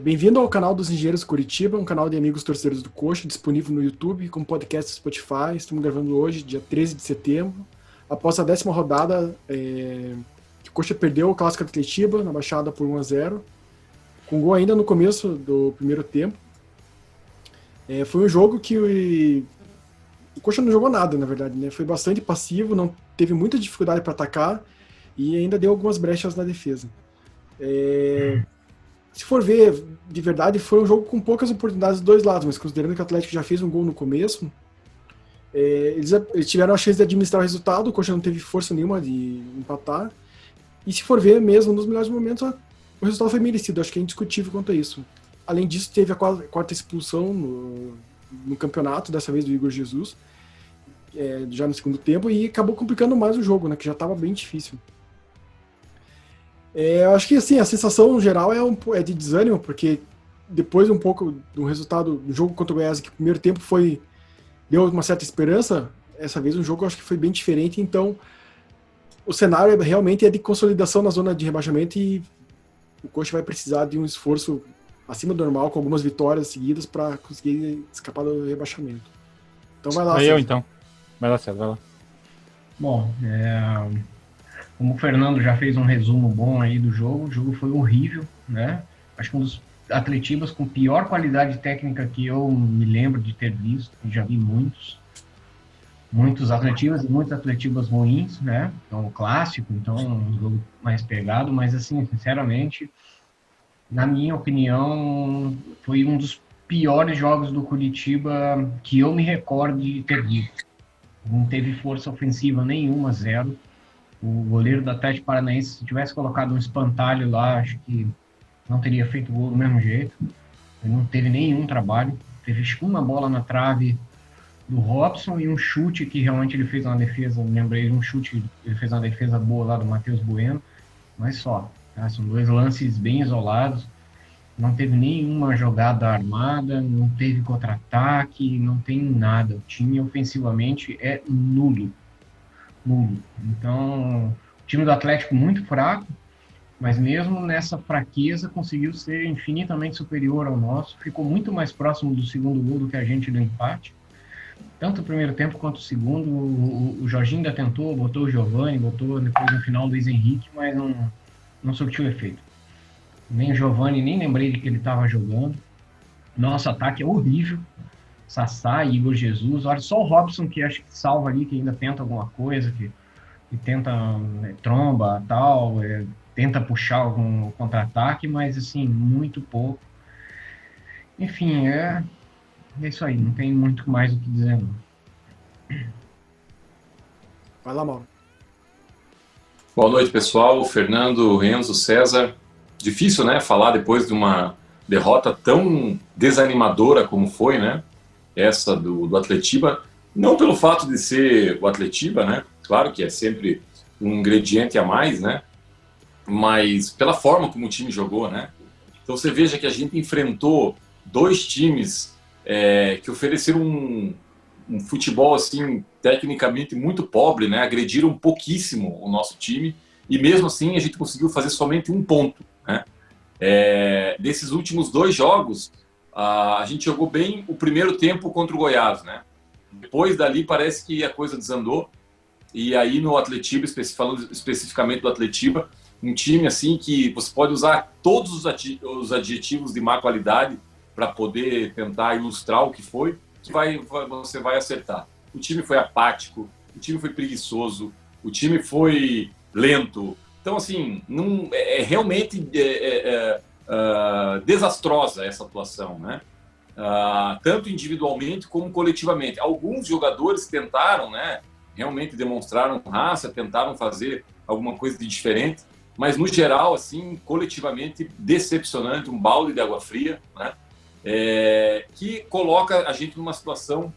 Bem-vindo ao canal dos Engenheiros Curitiba, um canal de amigos torcedores do Coxa, disponível no YouTube, com podcast no Spotify. Estamos gravando hoje, dia 13 de setembro, após a 10ª rodada, que o Coxa perdeu o Clássico de Atletiba, na Baixada por 1-0, com gol ainda no começo do primeiro tempo. Foi um jogo que o Coxa não jogou nada, na verdade, né? Foi bastante passivo, não teve muita dificuldade para atacar e ainda deu algumas brechas na defesa. Se for ver, de verdade, foi um jogo com poucas oportunidades dos dois lados, mas considerando que o Atlético já fez um gol no começo, eles tiveram a chance de administrar o resultado, o Coxa não teve força nenhuma de empatar, e se for ver mesmo, nos melhores momentos, o resultado foi merecido, acho que é indiscutível quanto a isso. Além disso, teve a quarta expulsão no campeonato, dessa vez do Igor Jesus, já no segundo tempo, e acabou complicando mais o jogo, né, que já estava bem difícil. Eu acho que assim, a sensação geral é de desânimo, porque depois um pouco do resultado do jogo contra o Goiás, que o primeiro tempo deu uma certa esperança, essa vez o jogo eu acho que foi bem diferente, então o cenário realmente é de consolidação na zona de rebaixamento e o Coxa vai precisar de um esforço acima do normal, com algumas vitórias seguidas para conseguir escapar do rebaixamento. Então vai lá, César. Então. Vai lá, César, vai lá. Bom, como o Fernando já fez um resumo bom aí do jogo, o jogo foi horrível, né? Acho que um dos Atletibas com pior qualidade técnica que eu me lembro de ter visto, já vi muitos Atletibas e muitos Atletibas ruins, né? Então, o clássico, então, um jogo mais pegado, mas assim, sinceramente, na minha opinião, foi um dos piores jogos do Curitiba que eu me recordo de ter visto. Não teve força ofensiva nenhuma, zero. O goleiro do Atlético Paranaense, se tivesse colocado um espantalho lá, acho que não teria feito gol do mesmo jeito. Ele não teve nenhum trabalho. Teve uma bola na trave do Robson e um chute que realmente ele fez uma defesa, lembrei de um chute, ele fez uma defesa boa lá do Matheus Bueno, mas só. Tá? São dois lances bem isolados. Não teve nenhuma jogada armada, não teve contra-ataque, não tem nada. O time ofensivamente é nulo. Então, o time do Atlético muito fraco, mas mesmo nessa fraqueza conseguiu ser infinitamente superior ao nosso, ficou muito mais próximo do segundo gol do que a gente do empate, tanto o primeiro tempo quanto o segundo. O Jorginho ainda tentou, botou o Giovani, botou depois no final o Luiz Henrique, mas não surtiu efeito. Nem o Giovani, nem lembrei de que ele estava jogando. Nosso ataque é horrível. Sassá e Igor Jesus, olha, só o Robson que acho que salva ali, que ainda tenta alguma coisa, que tenta tromba, tal, tenta puxar algum contra-ataque, mas assim, muito pouco. Enfim, é isso aí, não tem muito mais o que dizer, não. Vai lá, Mauro. Boa noite, pessoal. Fernando, Renzo, César. Difícil, né, falar depois de uma derrota tão desanimadora como foi, né? Essa do Atletiba, não pelo fato de ser o Atletiba, né? Claro que é sempre um ingrediente a mais, né? Mas pela forma como o time jogou, né? Então você veja que a gente enfrentou dois times que ofereceram um futebol assim tecnicamente muito pobre, né? Agrediram pouquíssimo o nosso time e mesmo assim a gente conseguiu fazer somente um ponto, né? Desses últimos dois jogos a gente jogou bem o primeiro tempo contra o Goiás, né? Depois dali parece que a coisa desandou. E aí no Atletiba, falando especificamente do Atletiba, um time assim que você pode usar todos os adjetivos de má qualidade para poder tentar ilustrar o que foi, você vai acertar. O time foi apático, o time foi preguiçoso, o time foi lento. Então, assim, realmente desastrosa essa atuação, né? Tanto individualmente como coletivamente. Alguns jogadores tentaram, né? Realmente demonstraram raça, tentaram fazer alguma coisa de diferente, mas no geral, assim, coletivamente decepcionante, um balde de água fria, né? Que coloca a gente numa situação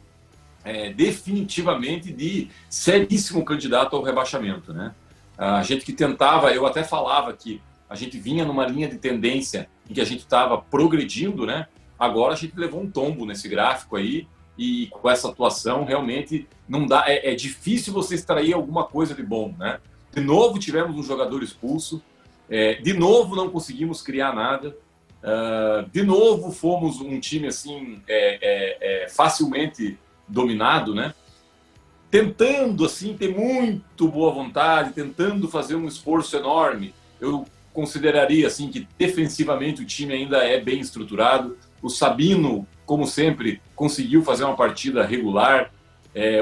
definitivamente de seríssimo candidato ao rebaixamento, né? A gente que tentava, eu até falava que a gente vinha numa linha de tendência em que a gente estava progredindo, né? Agora a gente levou um tombo nesse gráfico aí e com essa atuação realmente não dá, é difícil você extrair alguma coisa de bom, né? De novo tivemos um jogador expulso, de novo não conseguimos criar nada, De novo, fomos um time assim facilmente dominado, né? Tentando assim ter muito boa vontade, tentando fazer um esforço enorme. Eu consideraria assim que defensivamente o time ainda é bem estruturado. O Sabino, como sempre, conseguiu fazer uma partida regular.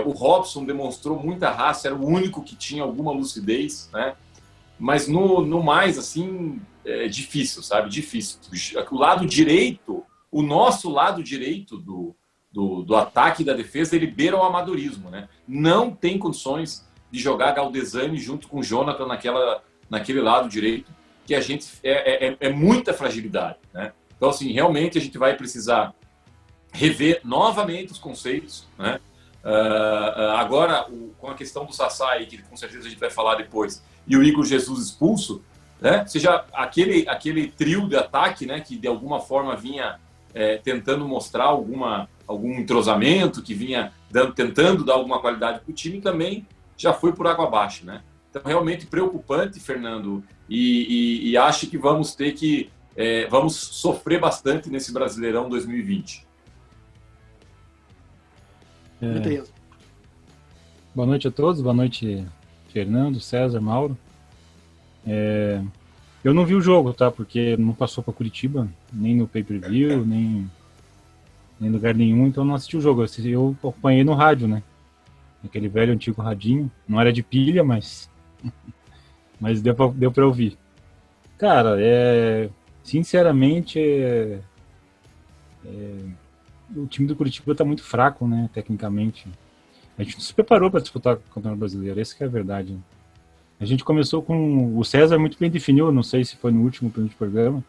O Robson demonstrou muita raça, era o único que tinha alguma lucidez, né? Mas no mais, assim, é difícil, sabe? Difícil. O lado direito, o nosso lado direito do ataque e da defesa, ele beira o amadorismo, né? Não tem condições de jogar Galdesani junto com o Jonathan naquele lado direito, que a gente é muita fragilidade, né? Então, assim, realmente a gente vai precisar rever novamente os conceitos, né? Agora, com a questão do Sassá, aí, que com certeza a gente vai falar depois, e o Igor Jesus expulso, né? Seja aquele trio de ataque, né? Que de alguma forma vinha tentando mostrar algum entrosamento, que vinha tentando dar alguma qualidade para o time, também já foi por água abaixo, né? Então, realmente preocupante, Fernando, e acho que vamos ter que vamos sofrer bastante nesse Brasileirão 2020. Boa noite a todos, boa noite, Fernando, César, Mauro. Eu não vi o jogo, tá? Porque não passou para Curitiba, nem no pay-per-view, nem em lugar nenhum, então não assisti o jogo. Eu acompanhei no rádio, né? Aquele velho antigo radinho. Não era de pilha, mas deu para ouvir. Cara, sinceramente, o time do Curitiba tá muito fraco, né? Tecnicamente. A gente não se preparou para disputar o Campeonato Brasileiro, essa que é a verdade. Né? A gente começou com... O César muito bem definiu, não sei se foi no último programa,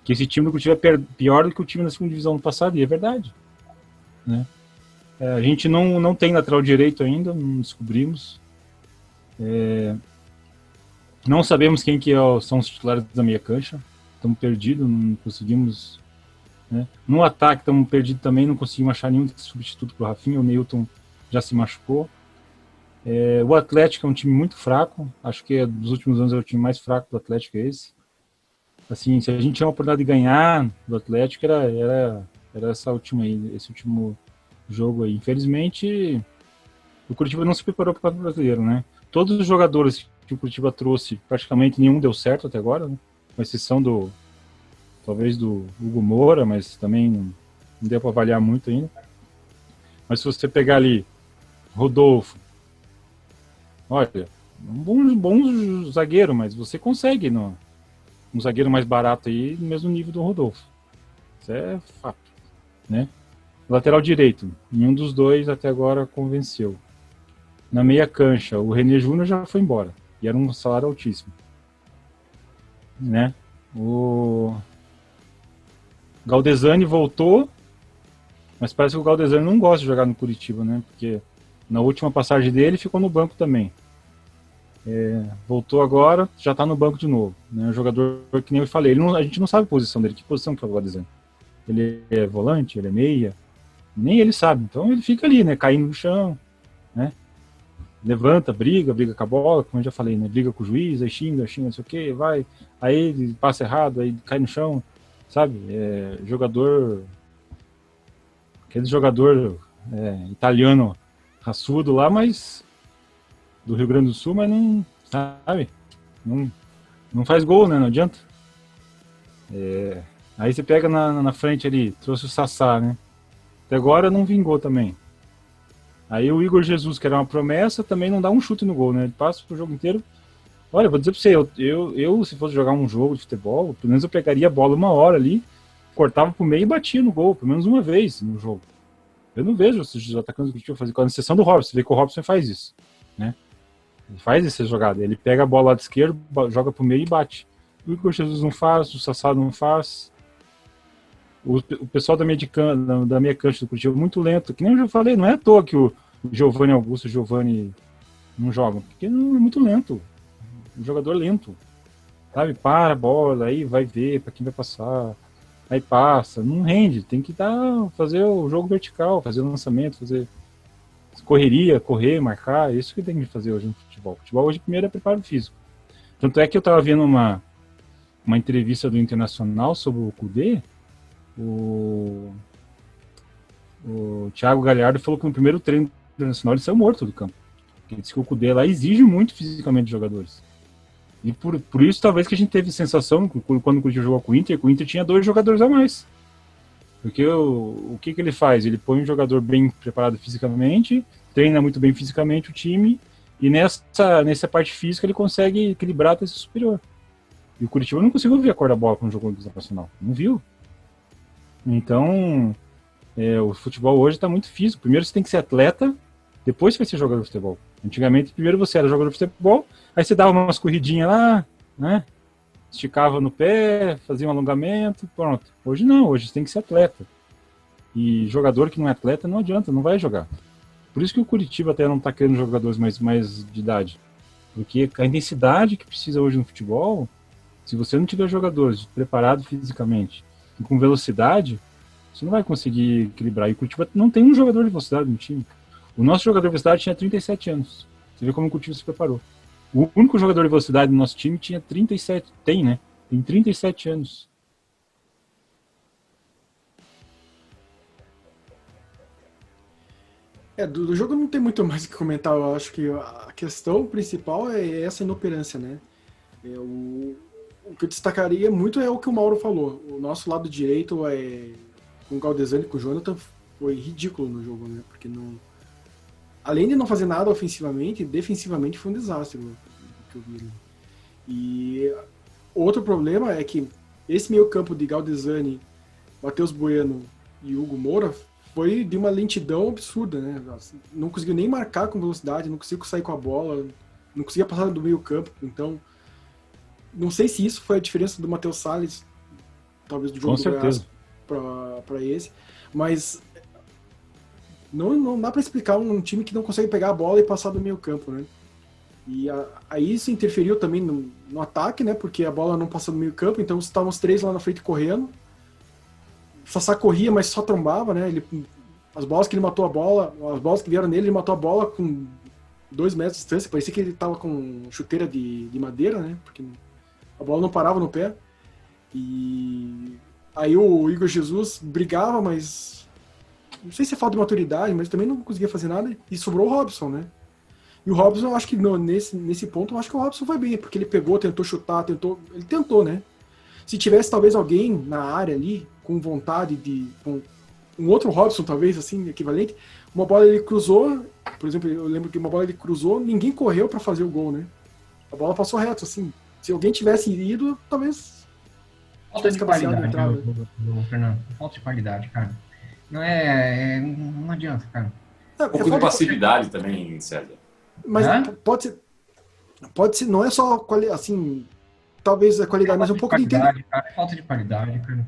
que esse time do Curitiba é pior do que o time da segunda divisão do passado, e é verdade. Né? A gente não tem lateral direito ainda, não descobrimos. Não sabemos quem que são os titulares da meia cancha. Estamos perdidos, não conseguimos... Né? No ataque estamos perdidos também, não conseguimos achar nenhum substituto para o Rafinha, o Neilton já se machucou. O Atlético é um time muito fraco, acho que dos últimos anos é o time mais fraco do Atlético, é esse. Assim, se a gente tinha a oportunidade de ganhar do Atlético, era esse último jogo aí. Infelizmente, o Curitiba não se preparou para o Campeonato Brasileiro, né? Todos os jogadores que o Curitiba trouxe, praticamente nenhum deu certo até agora, né? Com exceção talvez do Hugo Moura, mas também não deu para avaliar muito ainda. Mas se você pegar ali Rodolfo, olha, um bom zagueiro, mas você consegue um zagueiro mais barato aí no mesmo nível do Rodolfo. Isso é fato, né? Lateral direito, nenhum dos dois até agora convenceu. Na meia cancha, o René Júnior já foi embora, e era um salário altíssimo. Né? O Galdesani voltou, mas parece que o Galdesani não gosta de jogar no Curitiba, né? Porque na última passagem dele ficou no banco também. Voltou agora, já está no banco de novo. Né? Um jogador que nem eu falei, a gente não sabe a posição dele. Que posição que é o Galdesani? Ele é volante? Ele é meia? Nem ele sabe. Então ele fica ali, né? Caindo no chão, né? Levanta, briga com a bola, como eu já falei, né? Briga com o juiz, aí xinga, não sei o que, vai. Aí ele passa errado, aí cai no chão, sabe? Aquele jogador italiano raçudo lá, mas do Rio Grande do Sul, mas não, sabe? Não faz gol, né? Não adianta. Aí você pega na frente ali, trouxe o Sassá, né? Até agora não vingou também. Aí o Igor Jesus, que era uma promessa, também não dá um chute no gol, né? Ele passa o jogo inteiro. Olha, vou dizer pra você, eu se fosse jogar um jogo de futebol, pelo menos eu pegaria a bola uma hora ali, cortava pro meio e batia no gol, pelo menos uma vez no jogo. Eu não vejo os atacantes do Curitiba fazer, com a exceção do Robson. Você vê que o Robson faz isso, né? Ele faz essa jogada. Ele pega a bola lá de esquerda, joga pro meio e bate. O Igor Jesus não faz, o Sassá não faz. O pessoal da meia cancha do Curitiba é muito lento. Que nem eu já falei, não é à toa que o Giovanni Augusto e o Giovanni não jogam. Porque não é muito lento. Um jogador lento. Sabe? Para a bola, aí vai ver para quem vai passar. Aí passa. Não rende. Tem que fazer o jogo vertical, fazer o lançamento, fazer correr, marcar. É isso que tem que fazer hoje no futebol. O futebol hoje primeiro é preparo físico. Tanto é que eu estava vendo uma entrevista do Internacional sobre o Kudê, o Thiago Galhardo falou que no primeiro treino internacional ele saiu morto do campo. Ele disse que o Kudê lá exige muito fisicamente dos jogadores. E por isso, talvez, que a gente teve sensação, quando o Curitiba jogou com o Inter tinha 2 jogadores a mais. Porque o que ele faz? Ele põe um jogador bem preparado fisicamente, treina muito bem fisicamente o time, e nessa parte física ele consegue equilibrar até ser superior. E o Curitiba não conseguiu ver a cor da bola quando jogou no Internacional. Não viu. Então, o futebol hoje está muito físico. Primeiro você tem que ser atleta, depois você vai ser jogador de futebol. Antigamente, primeiro você era jogador de futebol, aí você dava umas corridinhas lá, né? Esticava no pé, fazia um alongamento, pronto. Hoje não, hoje você tem que ser atleta. E jogador que não é atleta não adianta, não vai jogar. Por isso que o Curitiba até não está querendo jogadores mais de idade. Porque a intensidade que precisa hoje no futebol, se você não tiver jogadores preparados fisicamente e com velocidade, você não vai conseguir equilibrar. E o Curitiba não tem um jogador de velocidade no time. O nosso jogador de velocidade tinha 37 anos. Você vê como o Curitiba se preparou. O único jogador de velocidade do nosso time tinha 37, tem 37 anos. Do jogo não tem muito mais o que comentar. Eu acho que a questão principal é essa inoperância, né? O que eu destacaria muito é o que o Mauro falou. O nosso lado direito, com o Galdesani e com o Jonathan, foi ridículo no jogo, né? Porque não... Além de não fazer nada ofensivamente, defensivamente foi um desastre o que eu vi ali. E outro problema é que esse meio campo de Galdesani, Matheus Bueno e Hugo Moura foi de uma lentidão absurda, né? Não conseguiu nem marcar com velocidade, não conseguiu sair com a bola, não conseguia passar do meio campo. Então, não sei se isso foi a diferença do Matheus Salles, talvez do jogo do Goiás para esse, mas não dá para explicar um time que não consegue pegar a bola e passar do meio campo, né? E aí isso interferiu também no ataque, né? Porque a bola não passou do meio campo, então estavam os 3 lá na frente correndo. O Sassá corria, mas só trombava, né? As bolas que ele matou as bolas que vieram nele, ele matou a bola com 2 metros de distância. Parecia que ele tava com chuteira de madeira, né? Porque a bola não parava no pé. E aí o Igor Jesus brigava, mas não sei se é falta de maturidade, mas também não conseguia fazer nada. E sobrou o Robson, né? E o Robson, eu acho que nesse ponto, eu acho que o Robson foi bem, porque ele pegou, tentou chutar, ele tentou, né? Se tivesse talvez alguém na área ali, com vontade com um outro Robson, talvez, assim, equivalente, uma bola ele cruzou, por exemplo, eu lembro que uma bola ele cruzou, ninguém correu para fazer o gol, né? A bola passou reto, assim. Se alguém tivesse ido, talvez... Falta de qualidade, Fernando. Falta de qualidade, cara. Não adianta, cara. Um pouco de passividade também, César. Mas pode ser, não é só assim, talvez a qualidade, mas um pouco de qualidade, cara. Falta de qualidade, cara.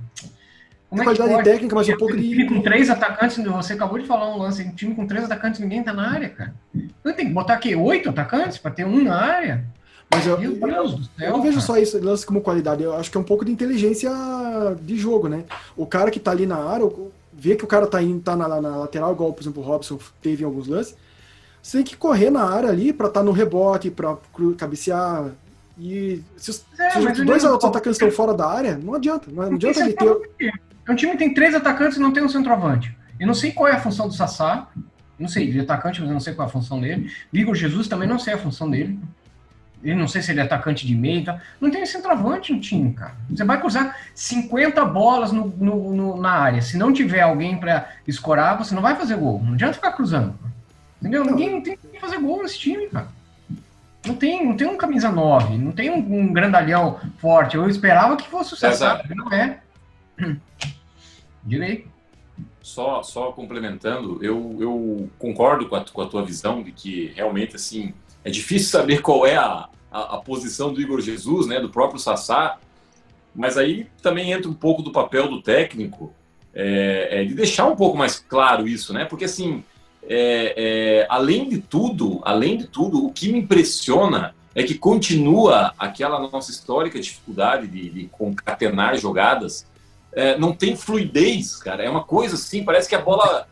Como qualidade técnica, mas um pouco de... time com 3 atacantes, você acabou de falar um lance, um time com 3 atacantes, ninguém tá na área, cara. Então tem que botar aqui 8 atacantes para ter um na área. Mas eu não vejo só esse lance como qualidade, eu acho que é um pouco de inteligência de jogo, né? O cara que tá ali na área, vê que o cara tá na lateral, igual, por exemplo, o Robson teve em alguns lances, você tem que correr na área ali pra estar no rebote, pra cabecear. E se os 2 outros atacantes estão fora da área, não adianta. Não adianta ele ter... É um time que tem 3 atacantes e não tem um centroavante. Eu não sei qual é a função do Sassá. Não sei, ele é atacante, mas eu não sei qual é a função dele. O Igor Jesus também não sei a função dele. Eu não sei se ele é atacante de meio. Então... Não tem centroavante no time, cara. Você vai cruzar 50 bolas na área. Se não tiver alguém pra escorar, você não vai fazer gol. Não adianta ficar cruzando. Entendeu? Ninguém tem que fazer gol nesse time, cara. Não tem um camisa 9, não tem um grandalhão forte. Eu esperava que fosse o Sassá, não é. Direito. Só complementando, eu concordo com a tua visão de que realmente assim é difícil saber qual é a posição do Igor Jesus, né, do próprio Sassá, mas aí também entra um pouco do papel do técnico, de deixar um pouco mais claro isso, né, porque assim, além de tudo, o que me impressiona é que continua aquela nossa histórica dificuldade de concatenar jogadas. Não tem fluidez, cara. É uma coisa assim, parece que a bola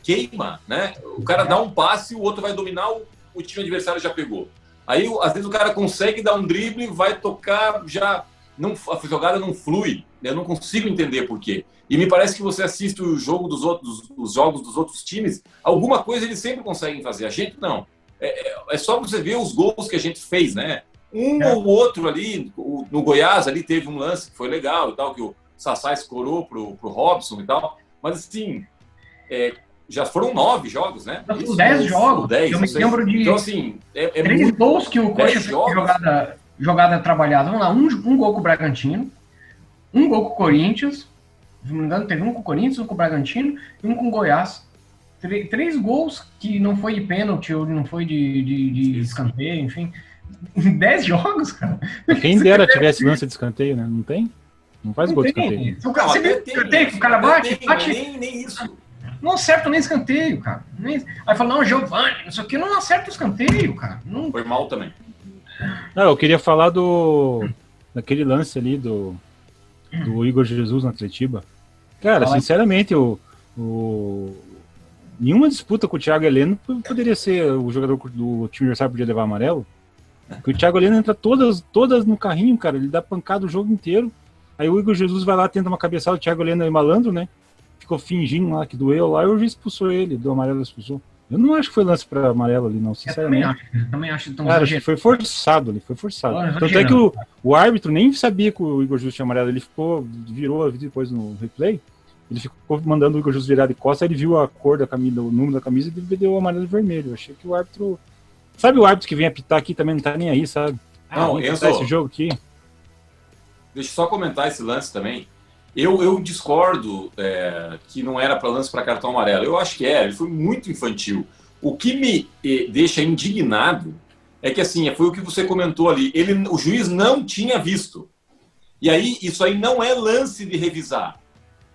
queima, né? O cara dá um passe, o outro vai dominar, o time adversário já pegou. Aí, às vezes, o cara consegue dar um drible, vai tocar, já a jogada não flui. Eu não consigo entender por quê. E me parece que você assiste o jogo os jogos dos outros times, alguma coisa eles sempre conseguem fazer. A gente não. É só você ver os gols que a gente fez, né? Ou outro ali, no Goiás ali teve um lance que foi legal e tal, que o Sassá escorou pro Robson e tal. Mas assim, já foram 9 jogos, né? 10 jogos. 10, eu me lembro de então, assim, 3 gols que o Coxa fez jogada trabalhada. Vamos lá, um gol com o Bragantino, um gol com o Corinthians, se não me engano, teve um com o Corinthians, um com o Bragantino e um com o Goiás. 3 gols que não foi de pênalti ou não foi de escanteio, enfim. 10 jogos, cara. Quem dera tivesse lance de escanteio, né? Não tem? Não faz gol de escanteio. Você viu escanteio que o cara bate? Nem isso. Não acerta nem escanteio, cara. Aí fala, não, Giovanni, isso aqui não acerta o escanteio, cara. Não... Foi mal também. Não, eu queria falar daquele lance ali do Igor Jesus na Atletiba. Cara, sinceramente, nenhuma disputa com o Thiago Heleno poderia ser o jogador do time adversário podia levar amarelo. Porque o Thiago Heleno entra todas no carrinho, cara. Ele dá pancada o jogo inteiro. Aí o Igor Jesus vai lá, tenta uma cabeçada, o Thiago Heleno é malandro, né? Ficou fingindo lá que doeu lá e o juiz expulsou ele, do amarelo expulsou. Eu não acho que foi lance para amarelo ali, não, sinceramente. Eu também acho tão cara, foi forçado ali, foi forçado. Tanto é que o árbitro nem sabia que o Igor Jesus tinha amarelo, ele virou a vida depois no replay, ele ficou mandando o Igor Jesus virar de costas, aí ele viu a cor da camisa, o número da camisa e ele deu o amarelo e vermelho. Eu achei que o árbitro... Sabe o árbitro que vem apitar aqui também não tá nem aí, sabe? Não, Enzo, esse jogo aqui. Deixa eu só comentar esse lance também. Eu discordo que não era para lance para cartão amarelo. Eu acho que ele foi muito infantil. O que me deixa indignado é que, assim, foi o que você comentou ali. O juiz não tinha visto. E aí, isso aí não é lance de revisar.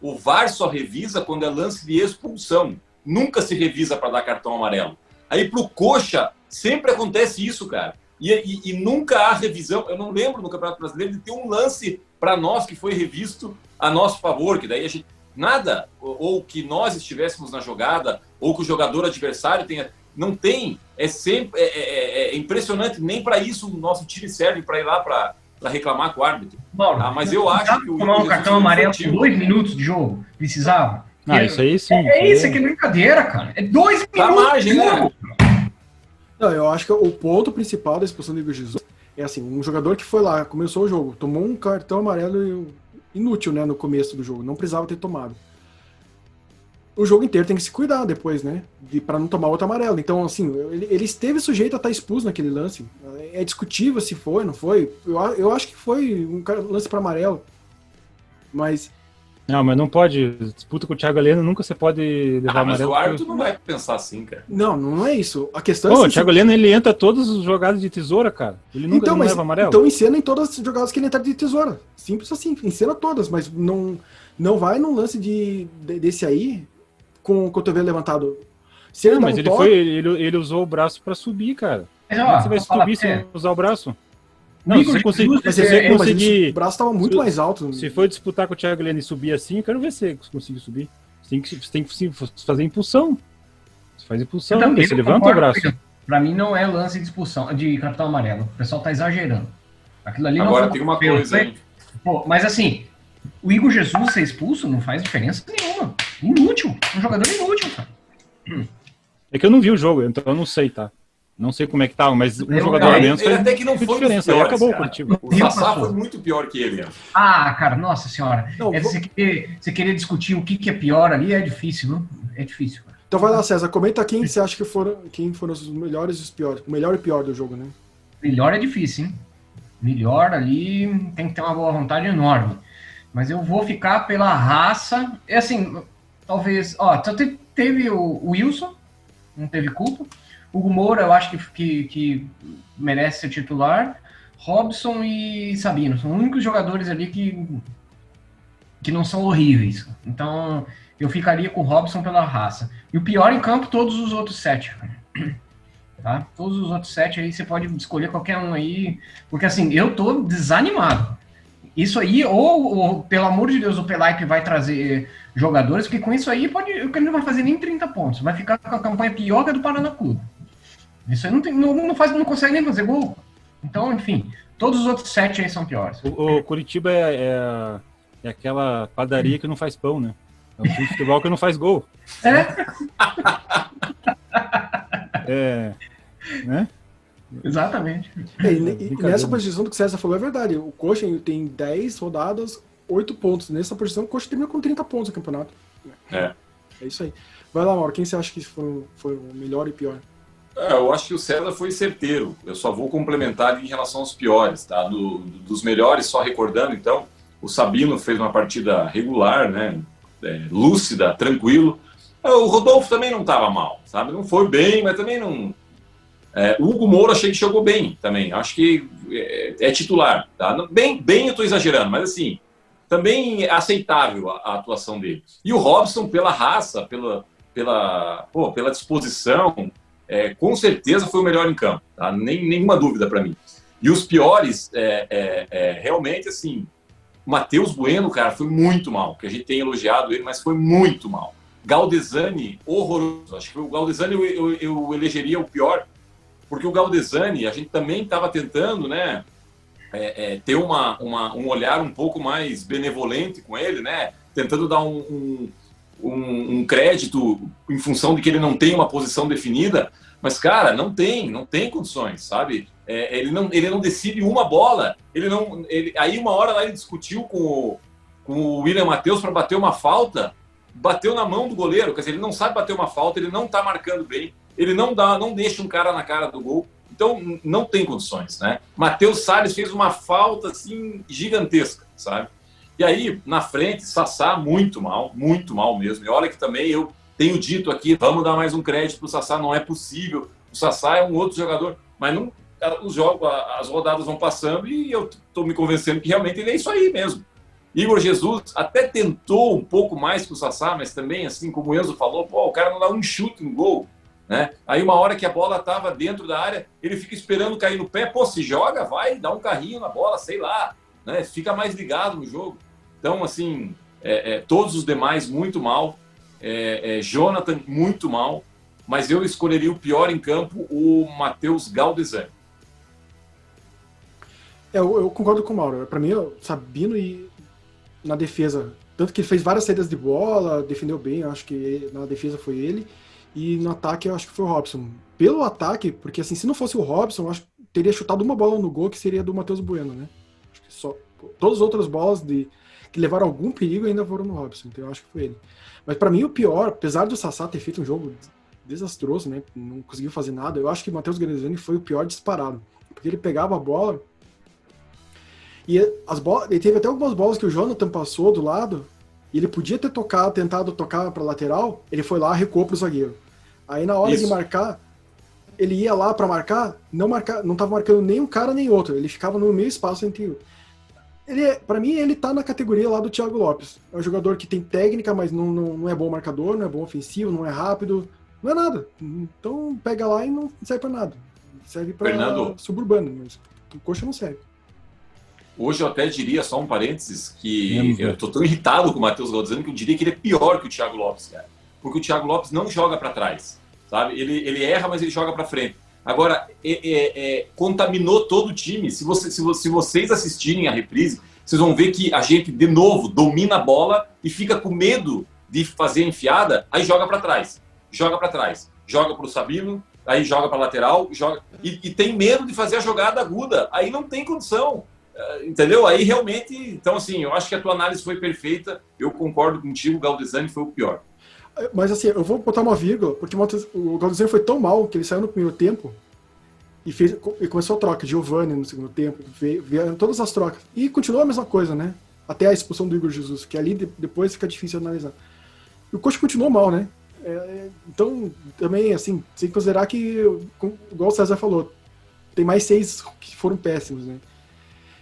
O VAR só revisa quando é lance de expulsão. Nunca se revisa para dar cartão amarelo. Aí, pro Coxa, sempre acontece isso, cara. E nunca há revisão. Eu não lembro no Campeonato Brasileiro de ter um lance para nós que foi revisto a nosso favor, que daí a gente... Nada, ou que nós estivéssemos na jogada, ou que o jogador adversário tenha... Não tem, sempre... É impressionante, nem para isso o nosso time serve para ir lá para reclamar com o árbitro. Mauro, mas eu acho que o tomar um cartão amarelo com 2 minutos de jogo, precisava? Isso aí sim. Isso aqui é brincadeira, cara. É 2 minutos margem, de jogo. Né? Não, eu acho que o ponto principal da expulsão do Igor Jesus é assim, um jogador que foi lá, começou o jogo, tomou um cartão amarelo inútil, né, no começo do jogo, não precisava ter tomado. O jogo inteiro tem que se cuidar depois, né, para não tomar outro amarelo. Então, assim, ele esteve sujeito a estar expulso naquele lance. É discutível se foi, não foi. Eu acho que foi um lance para amarelo. Mas... Não, mas não pode. Disputa com o Thiago Heleno, nunca você pode levar amarelo. Mas o árbitro não vai pensar assim, cara. Não é isso. A questão é assim, o Thiago Heleno, ele entra todas as jogadas de tesoura, cara. Ele nunca leva amarelo. Então encena em todas as jogadas que ele entra de tesoura. Simples assim, encena todas, mas não vai num lance desse aí com o cotovelo levantado. Se ele mas ele usou o braço pra subir, cara. Mas, como você vai subir sem usar o braço? Não, se você conseguir... O braço estava muito mais alto. Se for disputar com o Thiago Heleno e subir assim, eu quero ver se você conseguir subir. Você tem que fazer impulsão. Você faz impulsão, você levanta o braço. Pra mim não é lance de expulsão, de cartão amarelo. O pessoal tá exagerando. Aquilo ali agora não tem uma coisa aí. Pô, mas assim, o Igor Jesus ser expulso não faz diferença nenhuma. Inútil. Um jogador inútil, cara. É que eu não vi o jogo, então eu não sei, tá? Não sei como é que tá, mas um jogador a menos até que não foi diferença. Piores, acabou cara. o Curitiba. O Sassá foi muito pior que ele. Ah, cara, nossa senhora. Você querer discutir o que é pior ali é difícil, não? É difícil, cara. Então vai lá, César, comenta quem você acha que quem foram os melhores e os piores. O melhor e pior do jogo, né? Melhor é difícil, hein? Melhor ali tem que ter uma boa vontade enorme. Mas eu vou ficar pela raça. É assim, talvez... teve o Wilson, não teve culpa. Hugo Moura, eu acho que merece ser titular. Robson e Sabino são os únicos jogadores ali que não são horríveis. Então, eu ficaria com o Robson pela raça. E o pior em campo, todos os outros 7. Tá? Todos os outros 7 aí, você pode escolher qualquer um aí. Porque, assim, eu tô desanimado. Isso aí, ou pelo amor de Deus, o Pelaipe vai trazer jogadores, porque com isso aí ele não vai fazer nem 30 pontos. Vai ficar com a campanha pior que a do Paraná Clube. Isso aí não consegue nem fazer gol. Então, enfim, todos os outros 7 aí são piores. O Curitiba é aquela padaria que não faz pão, né? É um time de futebol que não faz gol. Né? Exatamente. E nessa posição do que o César falou é verdade. O Coxa tem 10 rodadas, 8 pontos. Nessa posição, o Coxa termina com 30 pontos no campeonato. É isso aí. Vai lá, Mauro. Quem você acha que foi o melhor e pior? Eu acho que o César foi certeiro. Eu só vou complementar em relação aos piores, tá? Dos melhores, só recordando, então, o Sabino fez uma partida regular, né? Lúcida, tranquilo. O Rodolfo também não estava mal, sabe? Não foi bem, mas também não... O Hugo Moura achei que jogou bem também. Acho que é titular, tá? Bem eu estou exagerando, mas assim, também é aceitável a atuação dele. E o Robson, pela raça, pela disposição... com certeza foi o melhor em campo, tá? Nenhuma dúvida para mim. E os piores, realmente, assim, Matheus Bueno, cara, foi muito mal, que a gente tem elogiado ele, mas foi muito mal. Galdesani, horroroso. Acho que o Galdesani eu elegeria o pior, porque o Galdesani, a gente também estava tentando, né, ter um olhar um pouco mais benevolente com ele, né, tentando dar um crédito em função de que ele não tem uma posição definida, mas, cara, não tem condições, sabe? Ele não decide uma bola, aí uma hora lá ele discutiu com o William Matheus para bater uma falta, bateu na mão do goleiro, quer dizer, ele não sabe bater uma falta, ele não tá marcando bem, ele não deixa um cara na cara do gol, então não tem condições, né? Matheus Salles fez uma falta, assim, gigantesca, sabe? E aí, na frente, Sassá muito mal mesmo. E olha que também eu tenho dito aqui, vamos dar mais um crédito pro Sassá, não é possível. O Sassá é um outro jogador, mas não, as rodadas vão passando e eu estou me convencendo que realmente ele é isso aí mesmo. Igor Jesus até tentou um pouco mais que o Sassá, mas também, assim como o Enzo falou, o cara não dá um chute no gol, né? Aí uma hora que a bola estava dentro da área, ele fica esperando cair no pé, se joga, vai, dá um carrinho na bola, sei lá, né? Fica mais ligado no jogo. Então, assim, todos os demais muito mal, Jonathan muito mal, mas eu escolheria o pior em campo, o Matheus Galdesani. Eu concordo com o Mauro. Para mim, o Sabino e na defesa, tanto que ele fez várias saídas de bola, defendeu bem, eu acho que na defesa foi ele, e no ataque eu acho que foi o Robson. Pelo ataque, porque assim, se não fosse o Robson, eu acho que teria chutado uma bola no gol, que seria do Matheus Bueno, né? Acho que só todas as outras bolas que levaram algum perigo ainda foram no Robson, então eu acho que foi ele. Mas para mim o pior, apesar do Sassá ter feito um jogo desastroso, né, não conseguiu fazer nada, eu acho que o Matheus Galdesani foi o pior disparado, porque ele pegava a bola e ele teve até algumas bolas que o Jonathan passou do lado e ele podia ter tentado tocar para lateral, ele foi lá, recuou pro zagueiro. Aí na hora de marcar, ele ia lá para marcar, não estava marcando nem um cara nem outro, ele ficava no meio espaço entre para mim, ele tá na categoria lá do Thiago Lopes. É um jogador que tem técnica, mas não é bom marcador, não é bom ofensivo, não é rápido, não é nada. Então pega lá e não serve pra nada. Serve pra suburbano, mas o Coxa não serve. Hoje eu até diria, só um parênteses, que eu tô tão irritado com o Matheus Galdesani que eu diria que ele é pior que o Thiago Lopes, cara. Porque o Thiago Lopes não joga pra trás, sabe? Ele erra, mas ele joga pra frente. Agora, contaminou todo o time. Se vocês assistirem a reprise, vocês vão ver que a gente, de novo, domina a bola e fica com medo de fazer a enfiada, aí joga para trás. Joga para o Sabino, aí joga para lateral, e tem medo de fazer a jogada aguda. Aí não tem condição, entendeu? Aí realmente... Então, assim, eu acho que a tua análise foi perfeita. Eu concordo contigo, o Galdesani foi o pior. Mas assim, eu vou botar uma vírgula, porque o Galdesani foi tão mal que ele saiu no primeiro tempo e começou a troca. Giovani no segundo tempo, vieram todas as trocas. E continuou a mesma coisa, né? Até a expulsão do Igor Jesus, que ali depois fica difícil de analisar. E o Coxa continuou mal, né? Então, também, assim, sem considerar que, igual o César falou, tem mais 6 que foram péssimos, né?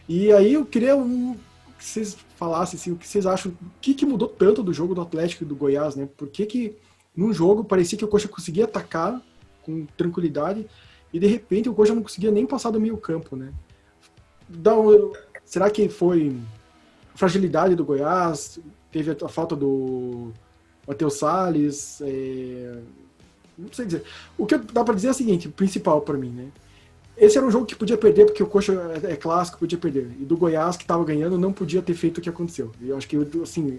E aí eu queria que vocês falassem assim, o que vocês acham, o que mudou tanto do jogo do Atlético e do Goiás, né? Por que num jogo parecia que o Coxa conseguia atacar com tranquilidade e de repente o Coxa não conseguia nem passar do meio campo, né? Será que foi fragilidade do Goiás? Teve a falta do Matheus Salles? Não sei dizer. O que dá para dizer é o seguinte, o principal para mim, né? esse era um jogo que podia perder, porque o Coxa é clássico, podia perder. E do Goiás, que estava ganhando, não podia ter feito o que aconteceu. E eu acho que, assim,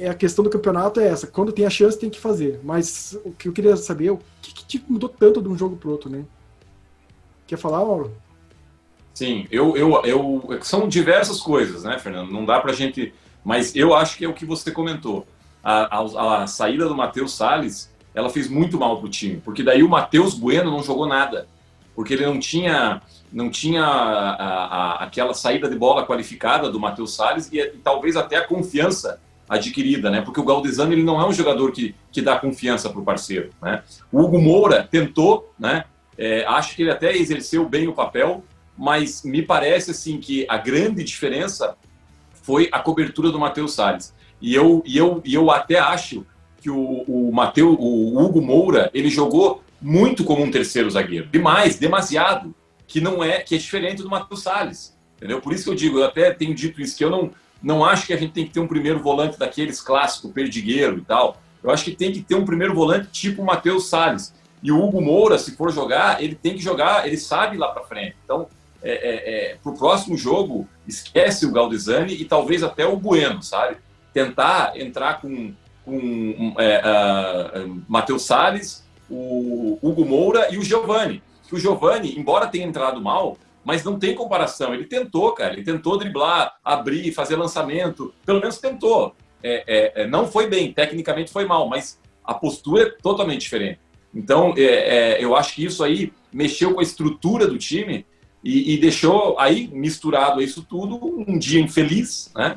a questão do campeonato é essa. Quando tem a chance, tem que fazer. Mas o que eu queria saber é o que mudou tanto de um jogo pro outro, né? Quer falar, Mauro? Sim, são diversas coisas, né, Fernando? Não dá pra gente... Mas eu acho que é o que você comentou. A saída do Matheus Salles, ela fez muito mal pro time, porque daí o Matheus Bueno não jogou nada, porque ele não tinha aquela saída de bola qualificada do Matheus Salles e talvez até a confiança adquirida, né? Porque o Galdesani, ele não é um jogador que dá confiança pro parceiro, né? O Hugo Moura tentou, né? Acho que ele até exerceu bem o papel, mas me parece assim que a grande diferença foi a cobertura do Matheus Salles. E eu até acho que o Hugo Moura, ele jogou muito como um terceiro zagueiro. Demasiado, que é diferente do Matheus Salles. Entendeu? Por isso que eu digo, eu até tenho dito isso, que eu não acho que a gente tem que ter um primeiro volante daqueles clássicos, perdigueiro e tal. Eu acho que tem que ter um primeiro volante tipo o Matheus Salles. E o Hugo Moura, se for jogar, ele tem que jogar, ele sabe ir lá para frente. Então, para o próximo jogo, esquece o Galdesani e talvez até o Bueno, sabe? Tentar entrar com Matheus Salles, o Hugo Moura e o Giovani. O Giovani, embora tenha entrado mal, mas não tem comparação. Ele tentou, cara. Ele tentou driblar, abrir, fazer lançamento. Pelo menos tentou. Não foi bem, tecnicamente foi mal, mas a postura é totalmente diferente. Então, eu acho que isso aí mexeu com a estrutura do time e deixou aí, misturado a isso tudo, um dia infeliz, né?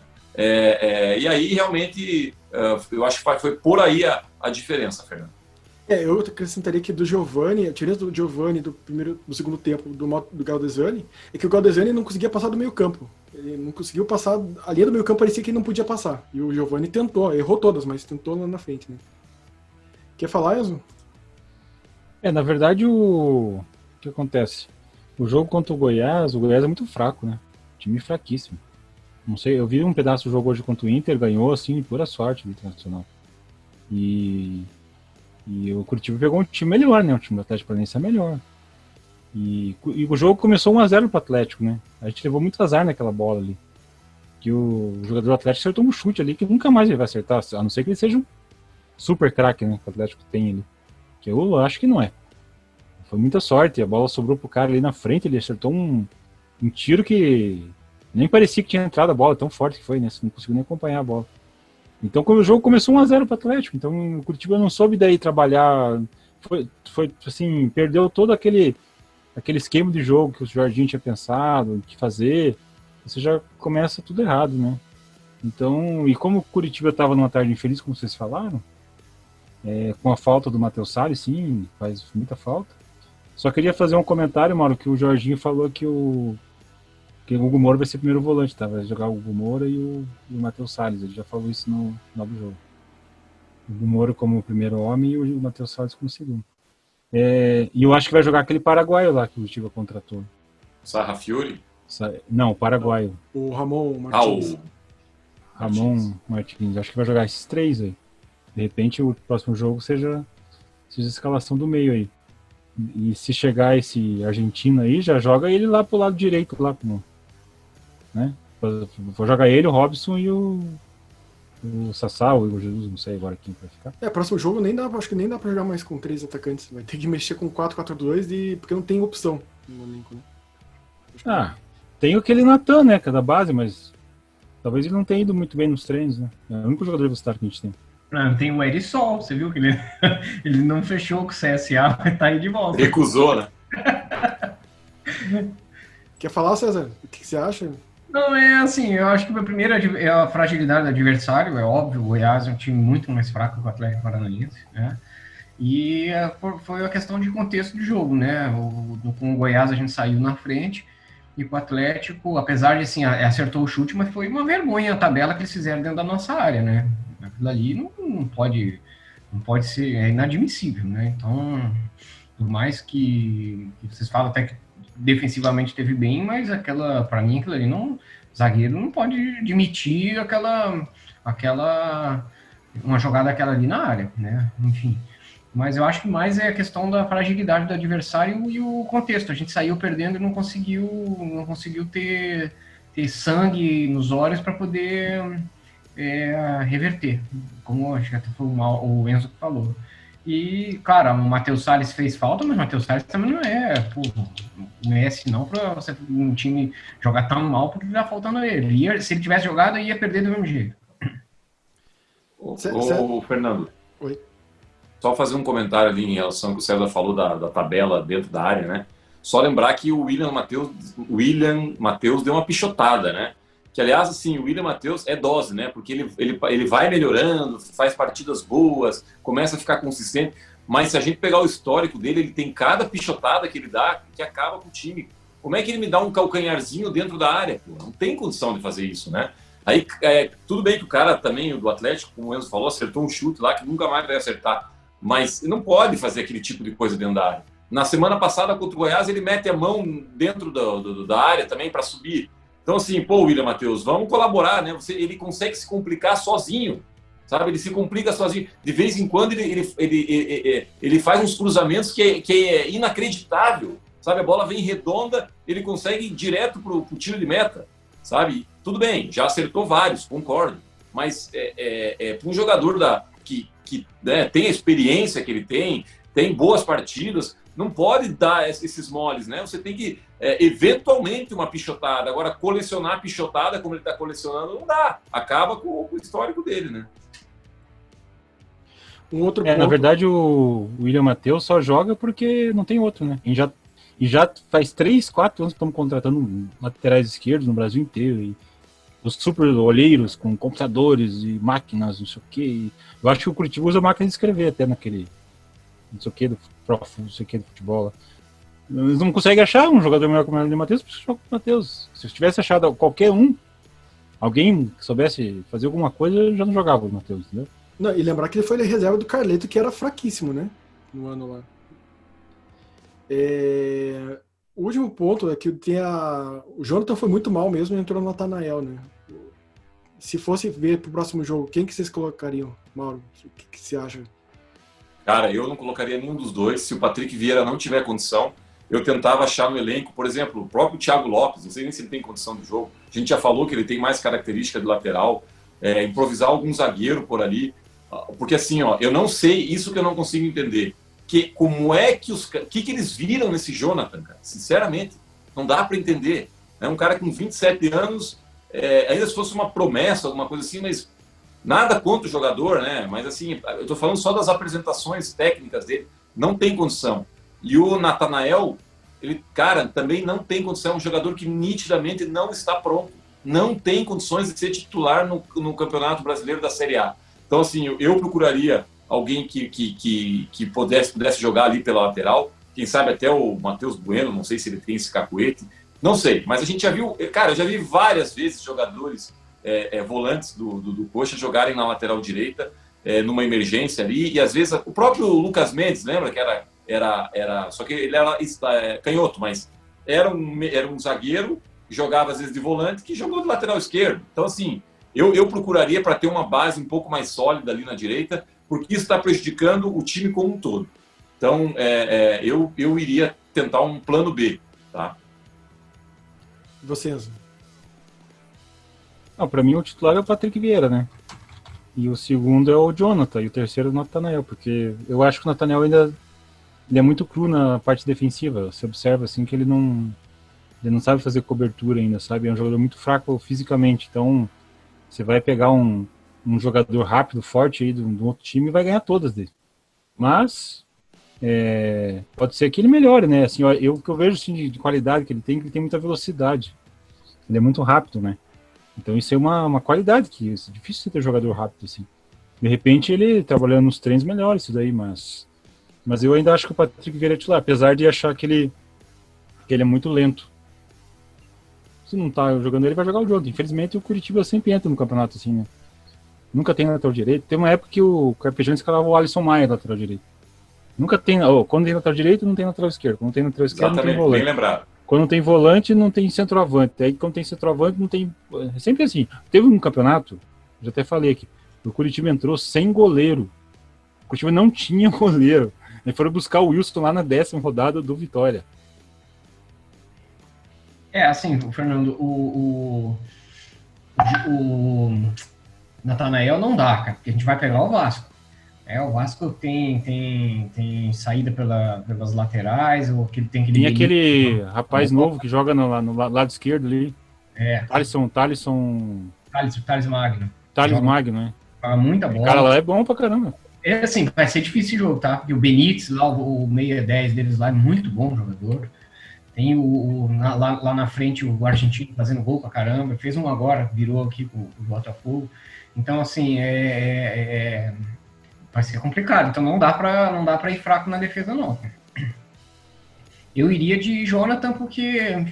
E aí, realmente, eu acho que foi por aí a diferença, Fernando. Eu acrescentaria que do Giovani, a diferença do Giovani do segundo tempo do Galdesani é que o Galdesani não conseguia passar do meio campo. Ele não conseguiu passar, a linha do meio campo parecia que ele não podia passar. E o Giovani tentou, errou todas, mas tentou lá na frente, né? Quer falar, Enzo? Na verdade, o que acontece? O jogo contra o Goiás é muito fraco, né? Time fraquíssimo. Não sei, eu vi um pedaço do jogo hoje contra o Inter, ganhou assim, pura sorte do Internacional. E o Curitiba pegou um time melhor, né? O time do Atlético Paranaense é melhor. E o jogo começou 1-0 pro Atlético, né? A gente levou muito azar naquela bola ali. Que o jogador do Atlético acertou um chute ali que nunca mais ele vai acertar, a não ser que ele seja um super craque, né? Que o Atlético tem ali. Que eu acho que não é. Foi muita sorte, a bola sobrou pro cara ali na frente, ele acertou um tiro que nem parecia que tinha entrado a bola, tão forte que foi, né? Você não conseguiu nem acompanhar a bola. Então, quando o jogo começou 1-0 pro Atlético, então o Curitiba não soube daí trabalhar, foi assim, perdeu todo aquele esquema de jogo que o Jorginho tinha pensado, o que fazer, você já começa tudo errado, né? Então, e como o Curitiba estava numa tarde infeliz, como vocês falaram, com a falta do Matheus Salles, sim, faz muita falta. Só queria fazer um comentário, Mauro, que o Jorginho falou que o Hugo Moura vai ser o primeiro volante, tá? Vai jogar o Hugo Moura e o Matheus Salles. Ele já falou isso no novo jogo. O Hugo Moura como o primeiro homem e o Matheus Salles como o segundo. E eu acho que vai jogar aquele paraguaio lá que o Curitiba contratou. Sarrafiori? Não, o paraguaio. O Ramon Martins. Ramon Martins. Acho que vai jogar esses três aí. De repente o próximo jogo seja a escalação do meio aí. E se chegar esse argentino aí, já joga ele lá pro lado direito, lá pro, né? Vou jogar ele, o Robson e o Sassá, o Igor Jesus, não sei agora quem vai ficar. Próximo jogo acho que nem dá pra jogar mais com 3 atacantes. Vai ter que mexer com 4-4-2 porque não tem opção no elenco, né? Tem aquele Natan, né, que é da base, mas talvez ele não tenha ido muito bem nos treinos, né? É o único jogador vestuário que a gente tem. Tem o Erisol, você viu que ele não fechou com o CSA, mas tá aí de volta. Recusou, né? Quer falar, César? O que você acha? Não, assim, eu acho que a primeira é a fragilidade do adversário, é óbvio, o Goiás é um time muito mais fraco que o Atlético Paranaense, né? E foi a questão de contexto de jogo, né? Com o Goiás a gente saiu na frente, e com o Atlético, apesar de, assim, acertou o chute, mas foi uma vergonha a tabela que eles fizeram dentro da nossa área, né? Aquilo ali não pode ser, é inadmissível, né? Então, por mais que vocês falam até que defensivamente teve bem, mas para mim aquilo ali zagueiro não pode admitir uma jogada aquela ali na área, né? Enfim. Mas eu acho que mais é a questão da fragilidade do adversário e o contexto. A gente saiu perdendo e não conseguiu ter sangue nos olhos para poder reverter, como acho que até foi o Enzo que falou. E, claro, o Matheus Salles fez falta, mas o Matheus Salles também não é assim não para você um time jogar tão mal porque tá faltando ele. Se ele tivesse jogado, ia perder do mesmo jeito. Ô, Fernando. Oi. Só fazer um comentário ali em relação ao que o César falou da tabela dentro da área, né? Só lembrar que o William Matheus deu uma pichotada, né? Que, aliás, assim, o William Matheus é dose, né? Porque ele vai melhorando, faz partidas boas, começa a ficar consistente, mas se a gente pegar o histórico dele, ele tem cada pichotada que ele dá que acaba com o time. Como é que ele me dá um calcanharzinho dentro da área? Pô, não tem condição de fazer isso, né? Aí, tudo bem que o cara também, do Atlético, como o Enzo falou, acertou um chute lá que nunca mais vai acertar. Mas não pode fazer aquele tipo de coisa dentro da área. Na semana passada, contra o Goiás, ele mete a mão dentro da área também para subir. Então, assim, pô, William Matheus, vamos colaborar, né? Ele consegue se complicar sozinho, sabe? Ele se complica sozinho. De vez em quando, ele faz uns cruzamentos que é inacreditável, sabe? A bola vem redonda, ele consegue ir direto pro tiro de meta, sabe? Tudo bem, já acertou vários, concordo. Mas para um jogador que né, tem a experiência que ele tem boas partidas, não pode dar esses moles, né? Você tem que, eventualmente, uma pichotada. Agora, colecionar pichotada, como ele está colecionando, não dá. Acaba com o histórico dele, né? Um outro ponto... Na verdade, o William Matheus só joga porque não tem outro, né? E já faz 3, 4 anos que estamos contratando laterais esquerdos no Brasil inteiro. E os super olheiros com computadores e máquinas, não sei o quê. Eu acho que o Curitiba usa máquina de escrever até naquele... não sei o que, não sei o que do futebol lá. Eles não conseguem achar um jogador melhor que o William Matheus, porque joga com o Matheus. Se eu tivesse achado qualquer um, alguém que soubesse fazer alguma coisa, já não jogava o Matheus, entendeu? Não, e lembrar que ele foi reserva do Carleto, que era fraquíssimo, né? No ano lá. O último ponto é que o Jonathan foi muito mal mesmo e entrou no Natanael, né? Se fosse ver pro próximo jogo, quem que vocês colocariam, Mauro? O que você acha? Cara, eu não colocaria nenhum dos dois. Se o Patrick Vieira não tiver condição, eu tentava achar no elenco, por exemplo, o próprio Thiago Lopes, não sei nem se ele tem condição de jogo. A gente já falou que ele tem mais característica de lateral, improvisar algum zagueiro por ali. Porque assim, ó, eu não sei, isso que eu não consigo entender. Como é que que eles viram nesse Jonathan, cara? Sinceramente, não dá para entender. É um cara com 27 anos, ainda se fosse uma promessa, alguma coisa assim, mas nada contra o jogador, né? Mas assim, eu tô falando só das apresentações técnicas dele, não tem condição. E o Natanael, ele, cara, também não tem condição, é um jogador que nitidamente não está pronto, não tem condições de ser titular no Campeonato Brasileiro da Série A. Então, assim, eu procuraria alguém que pudesse jogar ali pela lateral, quem sabe até o Matheus Bueno, não sei se ele tem esse cacuete, não sei, mas a gente já viu, cara, eu já vi várias vezes jogadores volantes do Coxa jogarem na lateral direita, numa emergência ali, e às vezes o próprio Lucas Mendes, lembra que era só que ele era canhoto, mas era um zagueiro que jogava às vezes de volante, que jogou de lateral esquerdo. Então, assim, eu procuraria para ter uma base um pouco mais sólida ali na direita, porque isso está prejudicando o time como um todo. Então, eu iria tentar um plano B, tá? Vocês? Para mim o titular é o Patrick Vieira, né? E o segundo é o Jonathan, e o terceiro é o Natanael, porque eu acho que o Natanael ainda ele é muito cru na parte defensiva. Você observa assim que ele não sabe fazer cobertura ainda, sabe? É um jogador muito fraco fisicamente, então você vai pegar um jogador rápido, forte aí do outro time e vai ganhar todas dele. Mas pode ser que ele melhore, né? Assim, o que eu vejo assim, de qualidade que ele tem muita velocidade. Ele é muito rápido, né? Então isso é uma qualidade, que é difícil você ter jogador rápido assim. De repente ele trabalhando nos treinos melhora isso daí, mas eu ainda acho que o Patrick Vieira é titular, apesar de achar que ele é muito lento. Se não tá jogando ele, vai jogar o jogo. Infelizmente o Curitiba sempre entra no campeonato assim, né? Nunca tem lateral direito. Tem uma época que o Carpegiani escalava o Alisson Maia lateral direito. Nunca tem, quando tem lateral direito não tem lateral esquerdo. Quando tem lateral esquerdo não tem volante. Bem lembrado. Quando tem volante, não tem centroavante. Aí, quando tem centroavante, não tem... É sempre assim. Teve um campeonato, já até falei aqui, o Curitiba entrou sem goleiro. Curitiba não tinha goleiro. Eles foram buscar o Wilson lá na 10ª rodada do Vitória. Assim, Fernando, o Natanael não dá, cara, porque a gente vai pegar o Vasco. O Vasco tem saída pelas laterais, ou que tem que... Tem aquele rapaz novo que joga no lado esquerdo ali. Thales Magno. Thales Magno, né? Joga muita bola. O cara lá é bom pra caramba. Assim, vai ser difícil o jogo, tá? E o Benítez, lá, o meia 10 deles lá, é muito bom jogador. Tem lá na frente o argentino fazendo gol pra caramba. Fez um agora, virou aqui com o Botafogo. Então, assim, vai ser complicado. Então não dá pra ir fraco na defesa, não. Eu iria de Jonathan, porque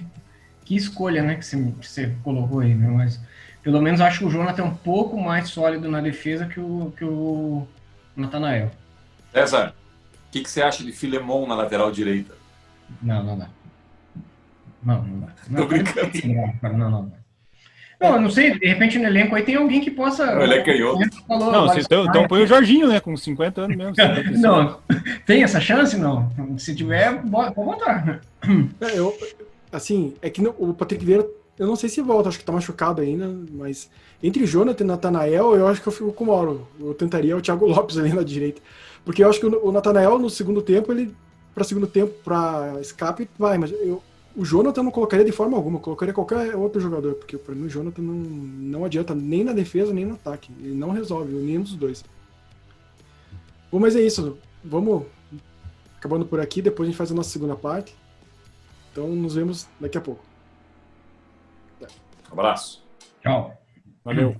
que escolha, né, que você colocou aí, né? Mas pelo menos acho que o Jonathan é um pouco mais sólido na defesa que o Natanael. César, o que você acha de Filemon na lateral direita? Não dá. Não dá. Tô brincando. Não, eu não sei, de repente no elenco aí tem alguém que possa... Não, ele é canhoto. Então põe o Jorginho, né, com 50 anos mesmo. 55. Não, tem essa chance? Não. Se tiver, pode botar. Assim, é que o Patrick Vieira, eu não sei se volta, acho que tá machucado ainda, mas entre Jonathan e Natanael, eu acho que eu fico com o Mauro. Eu tentaria o Thiago Lopes ali na direita. Porque eu acho que o Natanael, no segundo tempo, pra escape, vai, mas o Jonathan não colocaria de forma alguma, eu colocaria qualquer outro jogador, porque pra mim o Jonathan não adianta nem na defesa, nem no ataque. Ele não resolve, nenhum dos dois. Bom, mas é isso. Vamos acabando por aqui, depois a gente faz a nossa segunda parte. Então nos vemos daqui a pouco. Abraço. Tchau. Valeu.